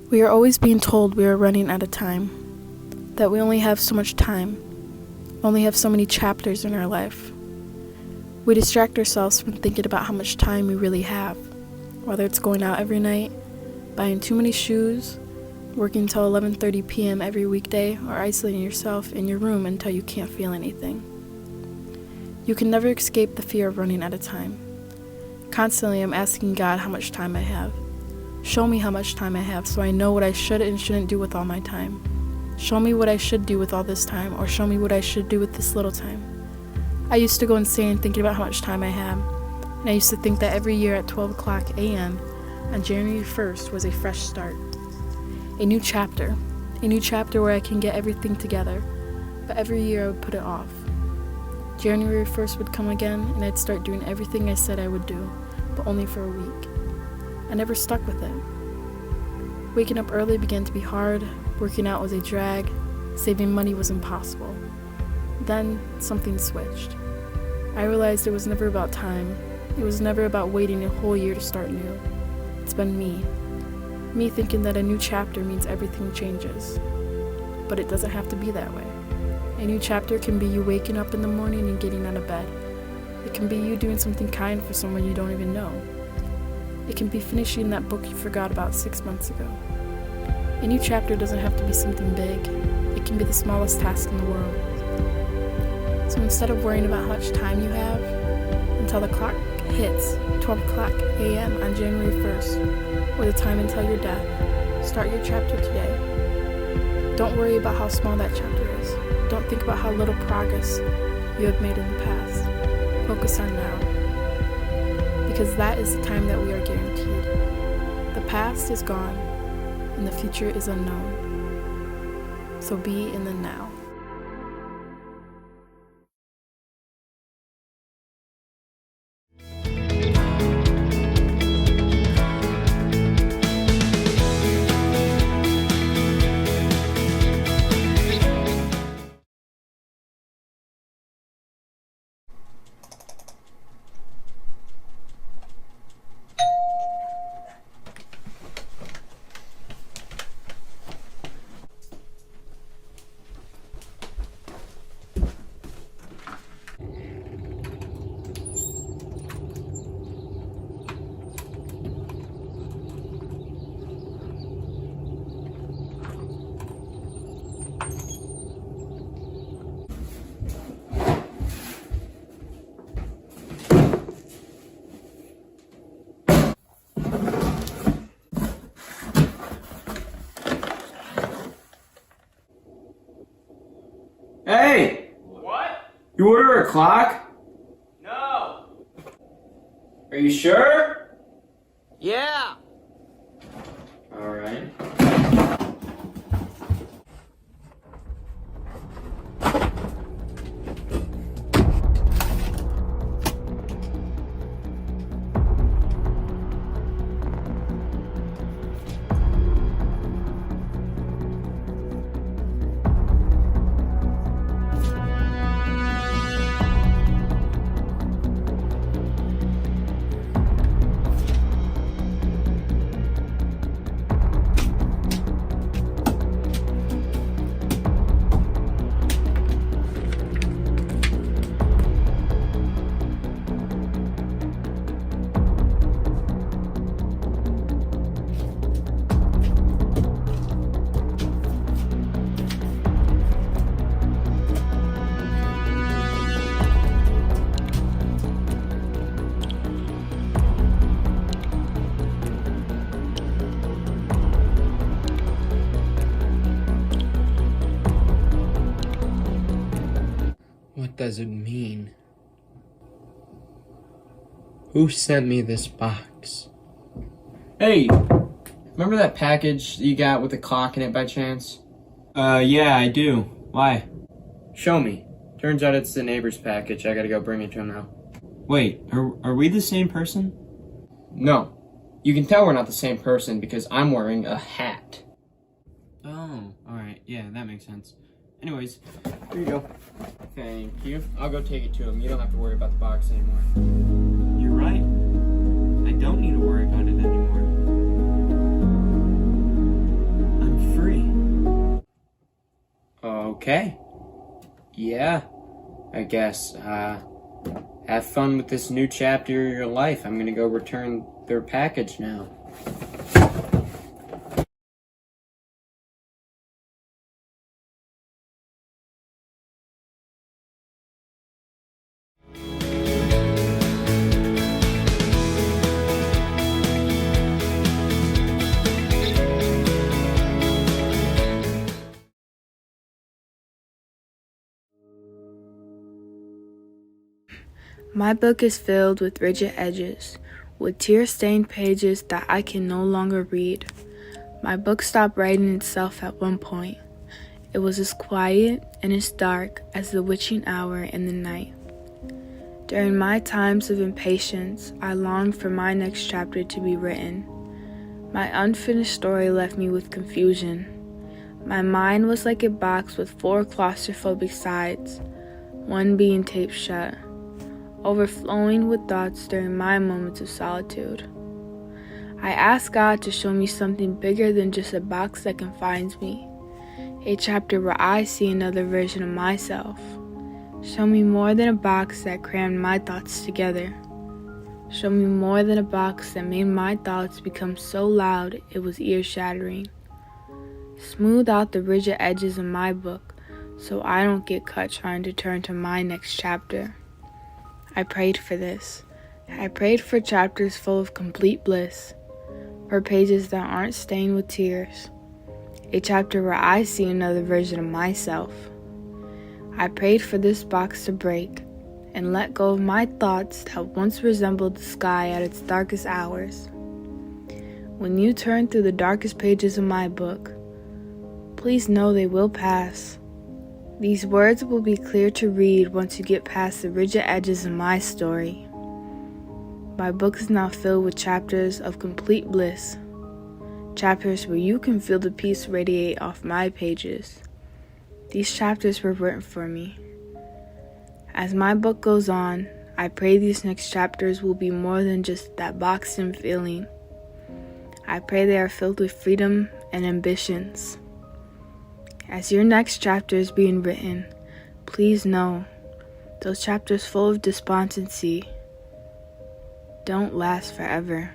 We are always being told we are running out of time, that we only have so much time, only have so many chapters in our life. We distract ourselves from thinking about how much time we really have, whether it's going out every night, buying too many shoes, working until 11:30 p.m. every weekday, or isolating yourself in your room until you can't feel anything. You can never escape the fear of running out of time. Constantly, I'm asking God how much time I have. Show me how much time I have so I know what I should and shouldn't do with all my time. Show me what I should do with all this time, or show me what I should do with this little time. I used to go insane thinking about how much time I had, and I used to think that every year at 12 o'clock a.m. on January 1st was a fresh start. A new chapter where I can get everything together, but every year I would put it off. January 1st would come again, and I'd start doing everything I said I would do, but only for a week. I never stuck with it. Waking up early began to be hard, working out was a drag, saving money was impossible. Then, something switched. I realized it was never about time. It was never about waiting a whole year to start new. It's been me. Me thinking that a new chapter means everything changes. But it doesn't have to be that way. A new chapter can be you waking up in the morning and getting out of bed. It can be you doing something kind for someone you don't even know. It can be finishing that book you forgot about 6 months ago. A new chapter doesn't have to be something big. It can be the smallest task in the world. So instead of worrying about how much time you have, until the clock hits 12 o'clock a.m. on January 1st, or the time until your death, start your chapter today. Don't worry about how small that chapter is. Don't think about how little progress you have made in the past. Focus on now. Because that is the time that we are guaranteed. The past is gone, and the future is unknown. So be in the now. Hey! What? You order a clock? No. Are you sure? Yeah. Alright. What does it mean? Who sent me this box? Hey! Remember that package you got with the clock in it by chance? Yeah, I do. Why? Show me. Turns out it's the neighbor's package. I gotta go bring it to him now. Wait, are we the same person? No. You can tell we're not the same person because I'm wearing a hat. Oh, alright. Yeah, that makes sense. Anyways, here you go. Thank you. I'll go take it to him. You don't have to worry about the box anymore. You're right. I don't need to worry about it anymore. Okay. Yeah, I guess. Have fun with this new chapter of your life. I'm gonna go return their package now. My book is filled with rigid edges, with tear-stained pages that I can no longer read. My book stopped writing itself at one point. It was as quiet and as dark as the witching hour in the night. During my times of impatience, I longed for my next chapter to be written. My unfinished story left me with confusion. My mind was like a box with 4 claustrophobic sides, one being taped shut, overflowing with thoughts during my moments of solitude. I asked God to show me something bigger than just a box that confines me, a chapter where I see another version of myself. Show me more than a box that crammed my thoughts together. Show me more than a box that made my thoughts become so loud it was ear-shattering. Smooth out the rigid edges of my book so I don't get cut trying to turn to my next chapter. I prayed for this. I prayed for chapters full of complete bliss, for pages that aren't stained with tears, a chapter where I see another version of myself. I prayed for this box to break and let go of my thoughts that once resembled the sky at its darkest hours. When you turn through the darkest pages of my book, please know they will pass. These words will be clear to read once you get past the rigid edges of my story. My book is now filled with chapters of complete bliss, chapters where you can feel the peace radiate off my pages. These chapters were written for me. As my book goes on, I pray these next chapters will be more than just that boxed-in feeling. I pray they are filled with freedom and ambitions. As your next chapter is being written, please know those chapters full of despondency don't last forever.